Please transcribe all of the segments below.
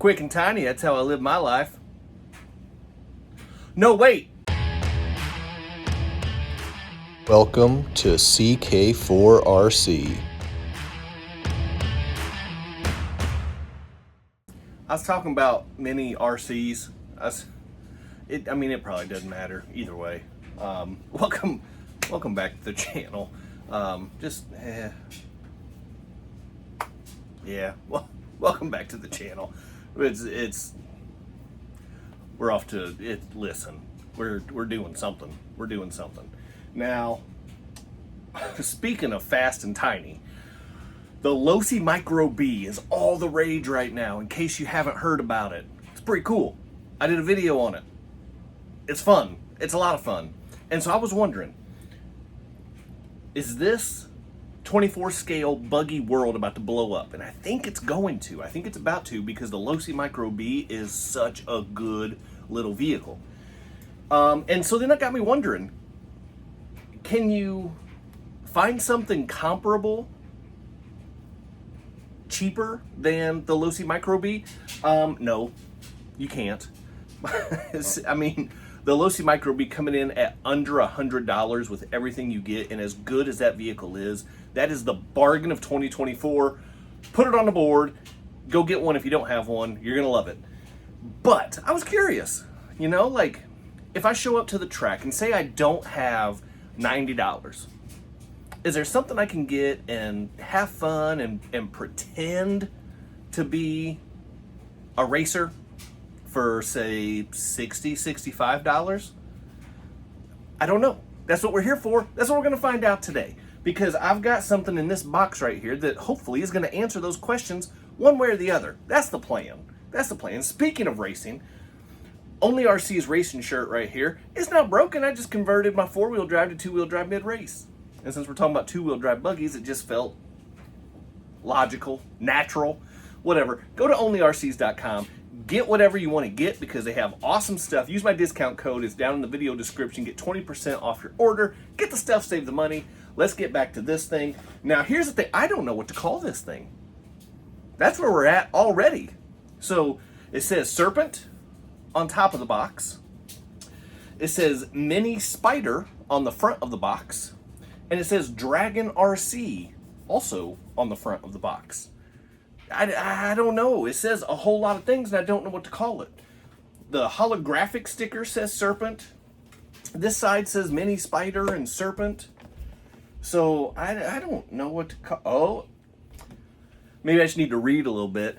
Quick and tiny, that's how I live my life. No, wait. Welcome to CK4RC. I was talking about mini RCs. It probably doesn't matter either way. Welcome back to the channel. Welcome back to the channel. We're off to it. Listen, we're doing something. We're doing something now. Speaking of fast and tiny, the Losi Micro B is all the rage right now. In case you haven't heard about it, it's pretty cool. I did a video on it. It's fun. It's a lot of fun. And so I was wondering, is this 24 scale buggy world about to blow up? And I think it's going to. I think it's about to, because the Losi Micro B is such a good little vehicle. And so then that got me wondering, can you find something comparable, cheaper than the Losi Micro B? No, you can't. I mean, the Losi Micro B coming in at under $100 with everything you get, and as good as that vehicle is, that is the bargain of 2024. Put it on the board. Go get one if you don't have one. You're going to love it. But I was curious, like if I show up to the track and say I don't have $90, is there something I can get and have fun and pretend to be a racer for, say, $60, $65? I don't know. That's what we're here for. That's what we're going to find out today. Because I've got something in this box right here that hopefully is going to answer those questions one way or the other. That's the plan. That's the plan. Speaking of racing, Only RC's racing shirt right here is now broken. I just converted my four-wheel drive to two-wheel drive mid-race. And since we're talking about two-wheel drive buggies, it just felt logical, natural, whatever. Go to onlyrcs.com. Get whatever you want to get because they have awesome stuff. Use my discount code. It's down in the video description. Get 20% off your order. Get the stuff, save the money. Let's get back to this thing. Now, here's the thing. I don't know what to call this thing. That's where we're at already. So it says Serpent on top of the box. It says Mini Spyder on the front of the box. And it says Dragon RC also on the front of the box. I don't know. It says a whole lot of things and I don't know what to call it. The holographic sticker says Serpent. This side says Mini Spyder and Serpent. So I don't know what to call. Oh, maybe I just need to read a little bit.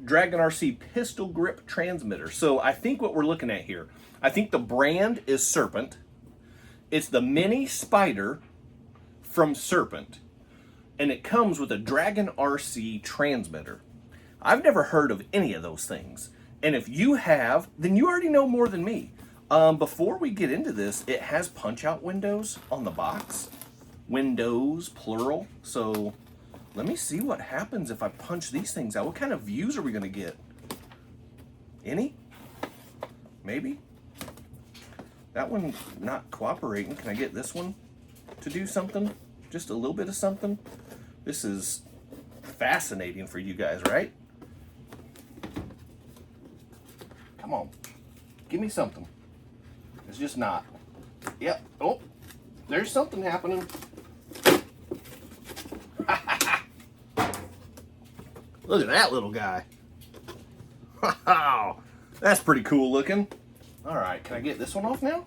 Dragon RC pistol grip transmitter. So I think what we're looking at here, I think the brand is Serpent. It's the Mini Spyder from Serpent. And it comes with a Dragon RC transmitter. I've never heard of any of those things. And if you have, then you already know more than me. Before we get into this, it has punch-out windows on the box. Windows, plural. So let me see what happens if I punch these things out. What kind of views are we going to get? Any? Maybe? That one not cooperating. Can I get this one to do something? Just a little bit of something? This is fascinating for you guys, right? Come on. Give me something. It's just not. Yep. Oh, there's something happening. Look at that little guy. Wow. That's pretty cool looking. All right, can I get this one off now?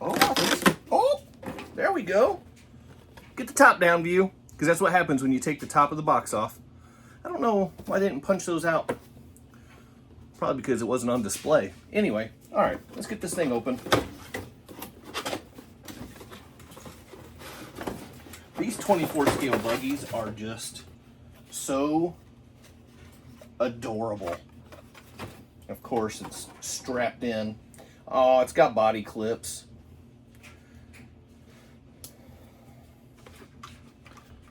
Oh, there we go. Get the top down view, because that's what happens when you take the top of the box off. I don't know why I didn't punch those out. Probably because it wasn't on display. Anyway, all right, let's get this thing open. These 24 scale buggies are just so adorable. Of course, it's strapped in. Oh, it's got body clips.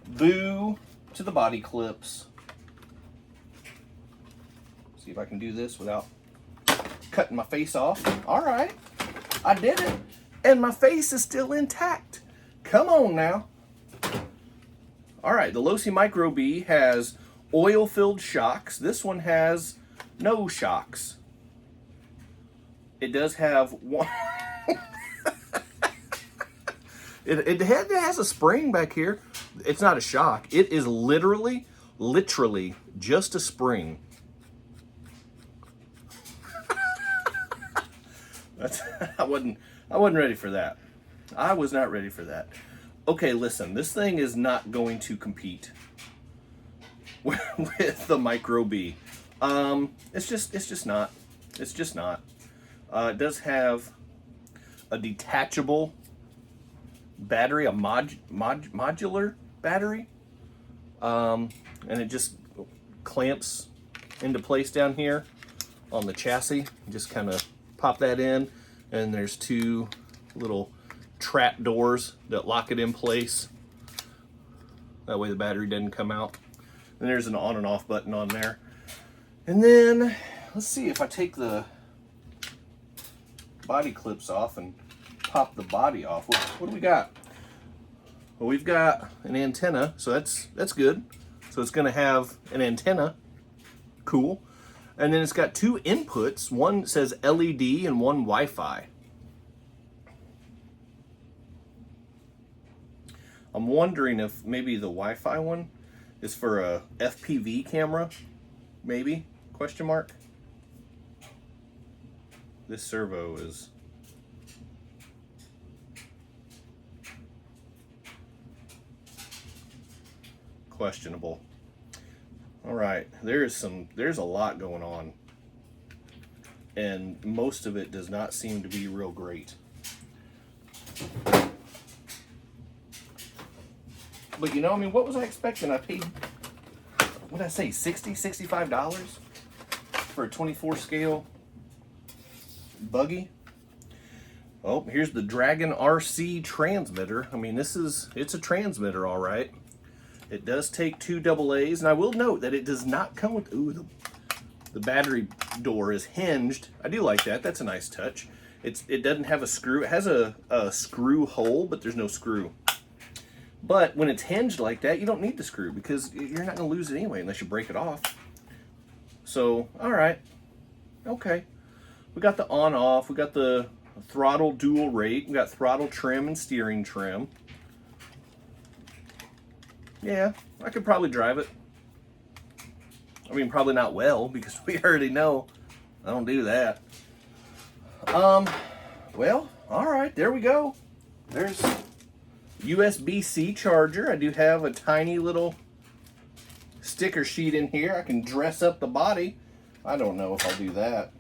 Boo to the body clips. See if I can do this without cutting my face off. All right, I did it. And my face is still intact. Come on now. All right, the Losi Micro B has oil-filled shocks. This one has no shocks. It does have one. It has a spring back here. It's not a shock. It is literally just a spring. I wasn't ready for that. I was not ready for that. Okay, listen, this thing is not going to compete with the Micro B. It's just not. It's just not. It does have a detachable battery, a modular battery, and it just clamps into place down here on the chassis. Just kind of pop that in, and there's two little trap doors that lock it in place. That way the battery doesn't come out. And there's an on and off button on there. And then let's see if I take the body clips off and pop the body off. What do we got? Well, we've got an antenna, so that's good. So it's going to have an antenna. Cool. And then it's got two inputs. One says LED and one Wi-Fi. I'm wondering if maybe the Wi-Fi one is for a FPV camera, maybe? Question mark. This servo is questionable. All right, there's a lot going on, and most of it does not seem to be real great. But you know, I mean, what was I expecting? I paid, what did I say, $65 for a 24 scale buggy. Oh, here's the Dragon RC transmitter. I mean, it's a transmitter, all right. It does take two AA's, and I will note that it does not come with, ooh, the battery door is hinged. I do like that. That's a nice touch. It doesn't have a screw. It has a screw hole, but there's no screw. But when it's hinged like that, you don't need the screw because you're not going to lose it anyway unless you break it off. So, all right. Okay. We got the on-off. We got the throttle dual rate. We got throttle trim and steering trim. Yeah, I could probably drive it. I mean, probably not well because we already know I don't do that. Well, all right, there we go. There's USB-C charger. I do have a tiny little sticker sheet in here. I can dress up the body. I don't know if I'll do that.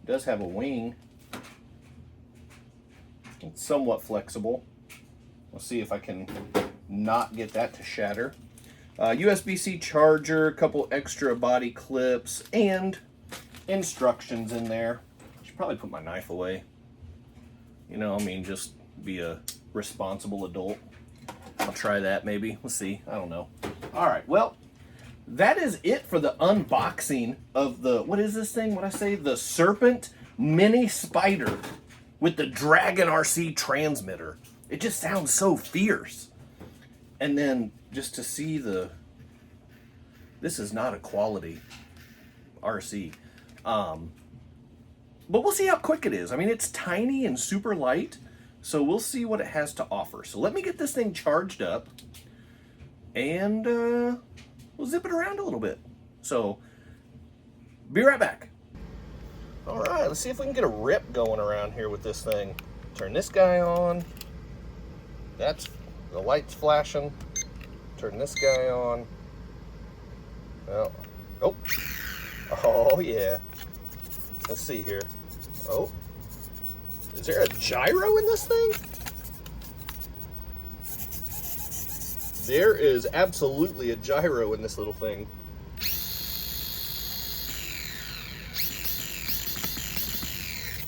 It does have a wing. It's somewhat flexible. We'll see if I can not get that to shatter. USB-C charger, a couple extra body clips, and instructions in there. I should probably put my knife away. You know, I mean, just be a responsible adult. I'll try that maybe. We'll see. I don't know. All right. Well, that is it for the unboxing of the, what is this thing? What I say? The Serpent Mini Spyder with the Dragon RC transmitter. It just sounds so fierce. And then just to see this is not a quality RC. But we'll see how quick it is. I mean, it's tiny and super light, so we'll see what it has to offer. So let me get this thing charged up, and we'll zip it around a little bit. So, be right back. All right, let's see if we can get a rip going around here with this thing. Turn this guy on. That's, the light's flashing. Turn this guy on. Well, oh yeah. Let's see here. Oh, is there a gyro in this thing? There is absolutely a gyro in this little thing.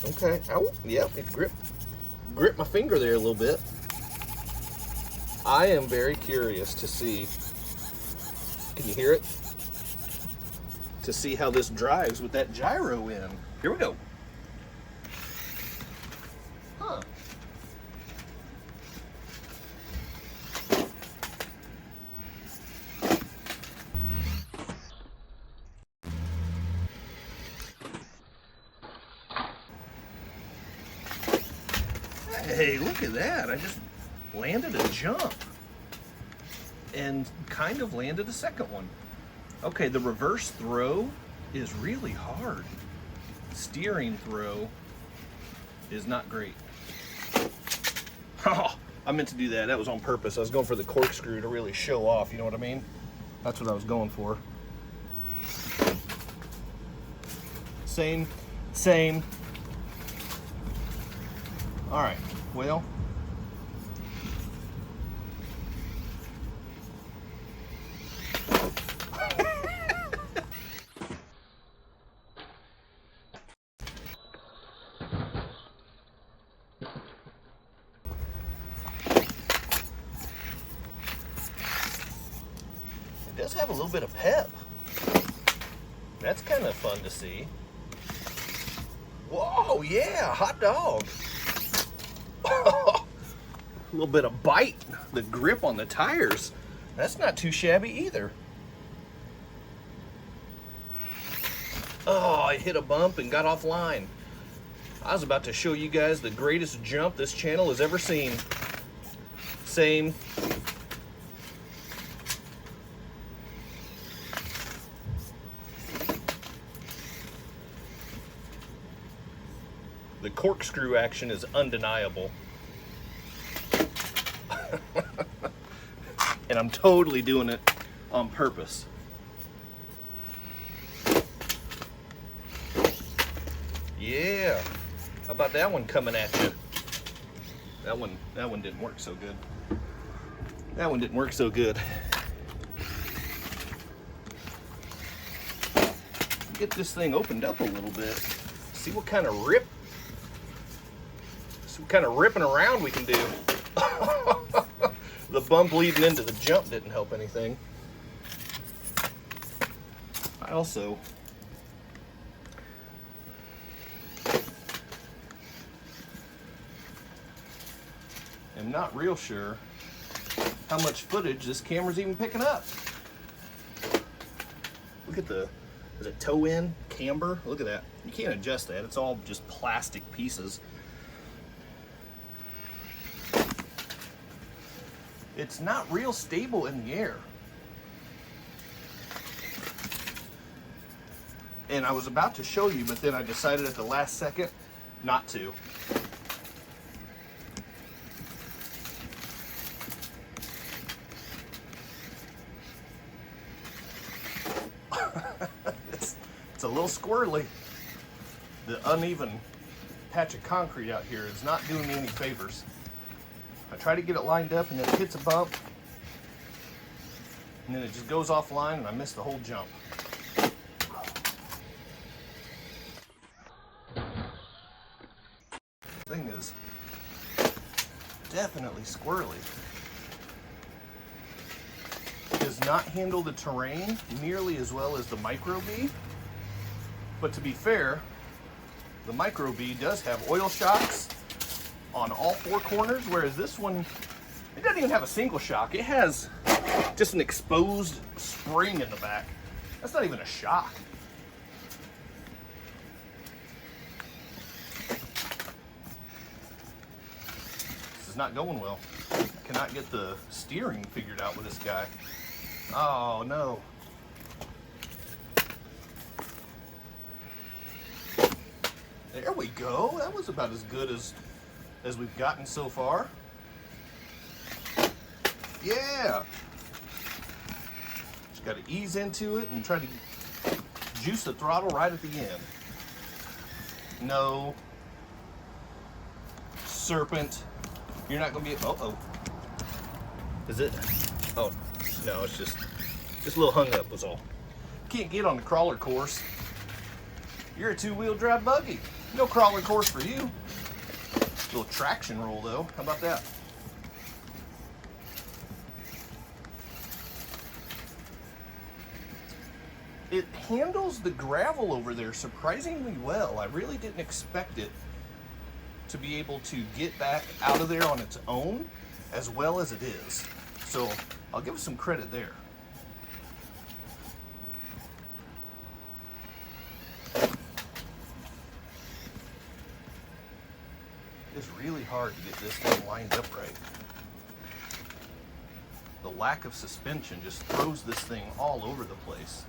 Okay, ow, yep, it gripped my finger there a little bit. I am very curious to see, can you hear it? To see how this drives with that gyro in. Here we go. Huh. Hey, look at that. I just landed a jump and kind of landed a second one. Okay, the reverse throw is really hard. Steering throw is not great. Oh, I meant to do that. That was on purpose. I was going for the corkscrew to really show off, you know what I mean? That's what I was going for. Same. All right, well. It does have a little bit of pep. That's kind of fun to see. Whoa, yeah, hot dog. A little bit of bite, the grip on the tires. That's not too shabby either. Oh, I hit a bump and got offline. I was about to show you guys the greatest jump this channel has ever seen. Same. The corkscrew action is undeniable. And I'm totally doing it on purpose. Yeah. How about that one coming at you? That one didn't work so good. That one didn't work so good. Get this thing opened up a little bit. See what kind of ripping around we can do. The bump leading into the jump didn't help anything. I also am not real sure how much footage this camera's even picking up. Look at is it toe in camber? Look at that. You can't adjust that. It's all just plastic pieces. It's not real stable in the air. And I was about to show you, but then I decided at the last second not to. It's a little squirrely. The uneven patch of concrete out here is not doing me any favors. I try to get it lined up and then it hits a bump and then it just goes offline and I miss the whole jump. Thing is definitely squirrely. Does not handle the terrain nearly as well as the Micro B, but to be fair, the Micro B does have oil shocks on all four corners, whereas this one, it doesn't even have a single shock. It has just an exposed spring in the back. That's not even a shock. This is not going well. I cannot get the steering figured out with this guy. Oh no. There we go. That was about as good as we've gotten so far. Yeah. Just got to ease into it and try to juice the throttle right at the end. No. Serpent. You're not going to be... Uh-oh. Is it? Oh, no, it's just a little hung up was all. Can't get on the crawler course. You're a two-wheel drive buggy. No crawler course for you. Little traction roll though. How about that? It handles the gravel over there surprisingly well. I really didn't expect it to be able to get back out of there on its own as well as it is. So I'll give it some credit there. is really hard to get this thing lined up right. The lack of suspension just throws this thing all over the place.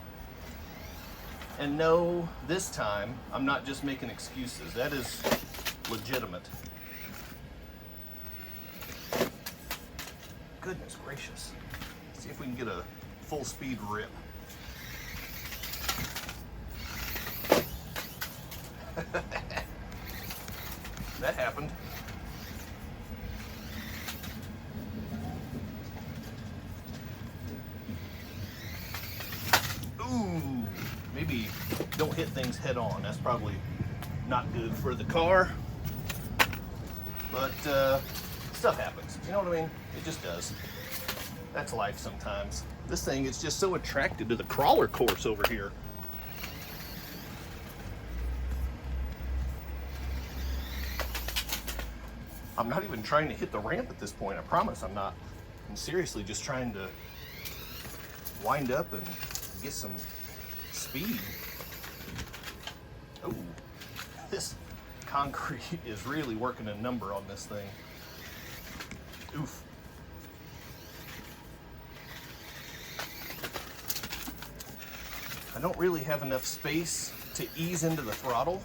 And no, this time, I'm not just making excuses. That is legitimate. Goodness gracious. Let's see if we can get a full speed rip. That happened. Ooh, maybe don't hit things head on. That's probably not good for the car. But stuff happens. You know what I mean? It just does. That's life sometimes. This thing is just so attracted to the crawler course over here. I'm not even trying to hit the ramp at this point. I promise I'm not. I'm seriously just trying to wind up and get some speed. Oh, this concrete is really working a number on this thing. Oof. I don't really have enough space to ease into the throttle.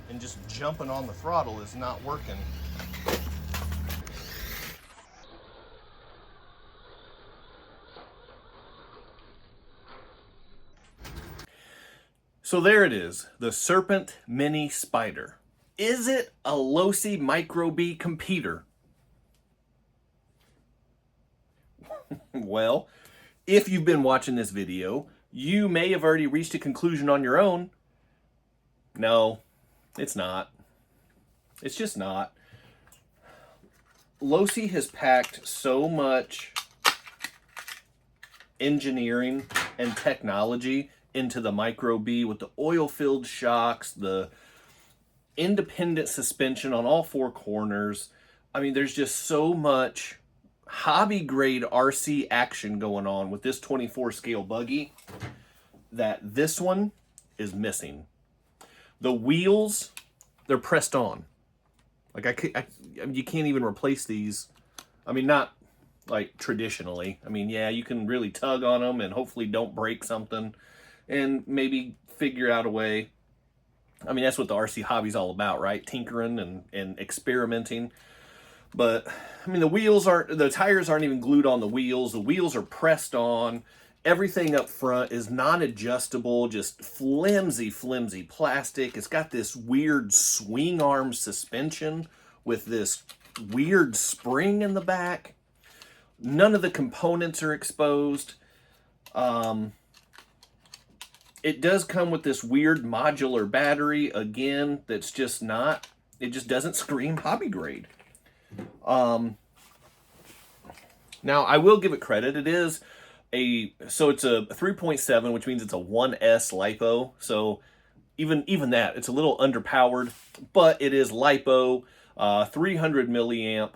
And just jumping on the throttle is not working. So there it is, the Serpent Mini Spyder. Is it a Losi Micro B competer? Well, if you've been watching this video, you may have already reached a conclusion on your own. No, it's not. It's just not. Losi has packed so much engineering and technology into the Micro B with the oil-filled shocks, the independent suspension on all four corners. I mean, there's just so much hobby-grade RC action going on with this 24-scale buggy that this one is missing. The wheels, they're pressed on. Like, you can't even replace these. I mean, not like traditionally. I mean, yeah, you can really tug on them and hopefully don't break something and maybe figure out a way. I mean, that's what the RC hobby's all about, right? Tinkering and experimenting. But, I mean, the tires aren't even glued on the wheels. The wheels are pressed on. Everything up front is non-adjustable, just flimsy plastic. It's got this weird swing arm suspension with this weird spring in the back. None of the components are exposed. It does come with this weird modular battery, again, that's just not, it just doesn't scream hobby grade. Now, I will give it credit. It is so it's a 3.7, which means it's a 1S LiPo. So even that, it's a little underpowered, but it is LiPo, 300 milliamp,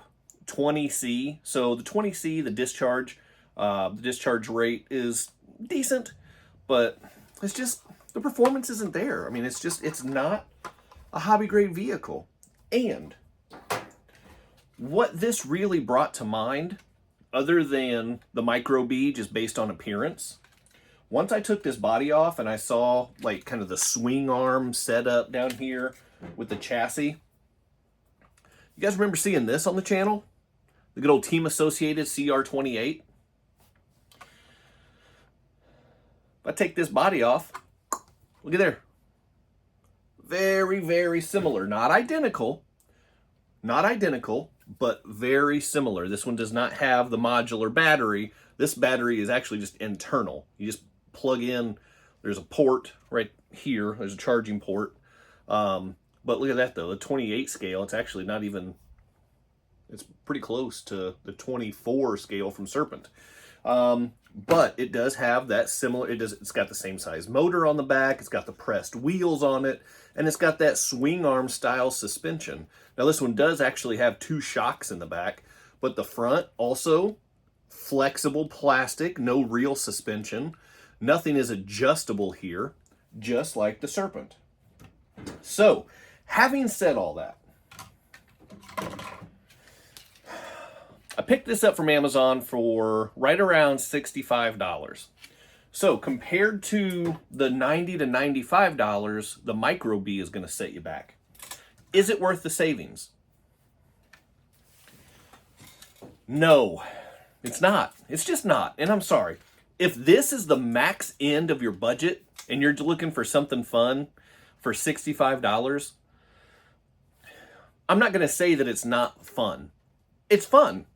20C. So the 20C, the discharge rate is decent, but it's just, the performance isn't there. I mean, it's not a hobby grade vehicle. And what this really brought to mind, other than the Micro B just based on appearance, once I took this body off and I saw like kind of the swing arm setup down here with the chassis, you guys remember seeing this on the channel? The good old Team Associated CR28. If I take this body off, look at there. Very similar. Not identical, but very similar. This one does not have the modular battery. This battery is actually just internal. You just plug in, there's a port right here. There's a charging port. But look at that though, the 28 scale, it's actually not even, it's pretty close to the 24 scale from Serpent. But it does have that similar, it's got the same size motor on the back, it's got the pressed wheels on it, and it's got that swing arm style suspension. Now this one does actually have two shocks in the back, but the front also flexible plastic, no real suspension. Nothing is adjustable here, just like the Serpent. So, having said all that, I picked this up from Amazon for right around $65. So compared to the $90 to $95, the Micro B is going to set you back. Is it worth the savings? No, it's not. It's just not. And I'm sorry. If this is the max end of your budget and you're looking for something fun for $65, I'm not going to say that it's not fun. It's fun.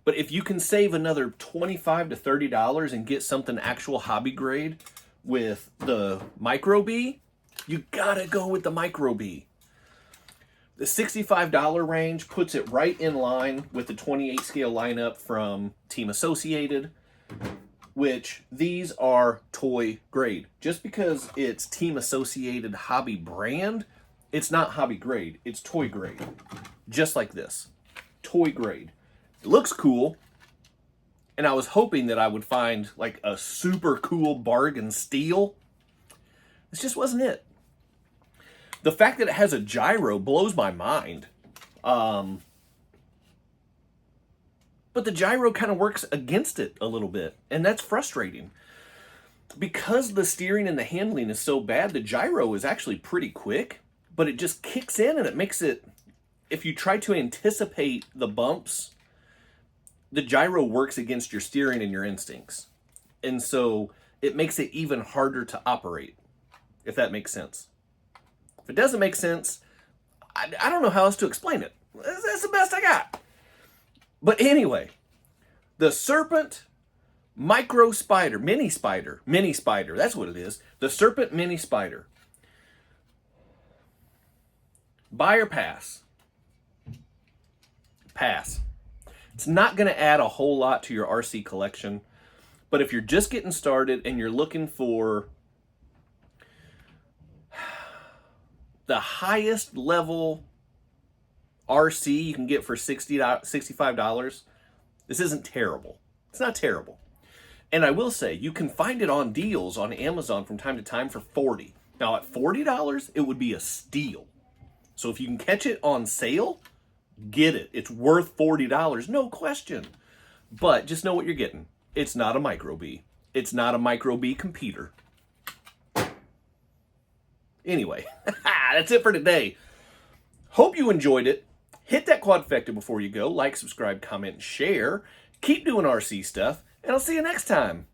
But if you can save another $25 to $30 and get something actual hobby grade with the Micro B, you gotta go with the Micro B. The $65 range puts it right in line with the 28 scale lineup from Team Associated, which these are toy grade. Just because it's Team Associated hobby brand, it's not hobby grade, it's toy grade. Just like this, toy grade. It looks cool, and I was hoping that I would find like a super cool bargain steal. This just wasn't it. The fact that it has a gyro blows my mind. But the gyro kind of works against it a little bit, and that's frustrating. Because the steering and the handling is so bad, the gyro is actually pretty quick, but it just kicks in and it makes it, if you try to anticipate the bumps, the gyro works against your steering and your instincts. And so it makes it even harder to operate, if that makes sense. If it doesn't make sense, I don't know how else to explain it. That's the best I got. But anyway, the Serpent Micro Spyder, Mini Spyder, that's what it is. The Serpent Mini Spyder. Buy or pass? Pass. It's not going to add a whole lot to your RC collection, but if you're just getting started and you're looking for the highest level RC you can get for $65, this isn't terrible. It's not terrible. And I will say, you can find it on deals on Amazon from time to time for $40. Now at $40, it would be a steal. So if you can catch it on sale, get it. It's worth $40, no question. But just know what you're getting. It's not a Micro B. It's not a Micro B computer. Anyway, that's it for today. Hope you enjoyed it. Hit that quadfecta before you go. Like, subscribe, comment, share. Keep doing RC stuff, and I'll see you next time.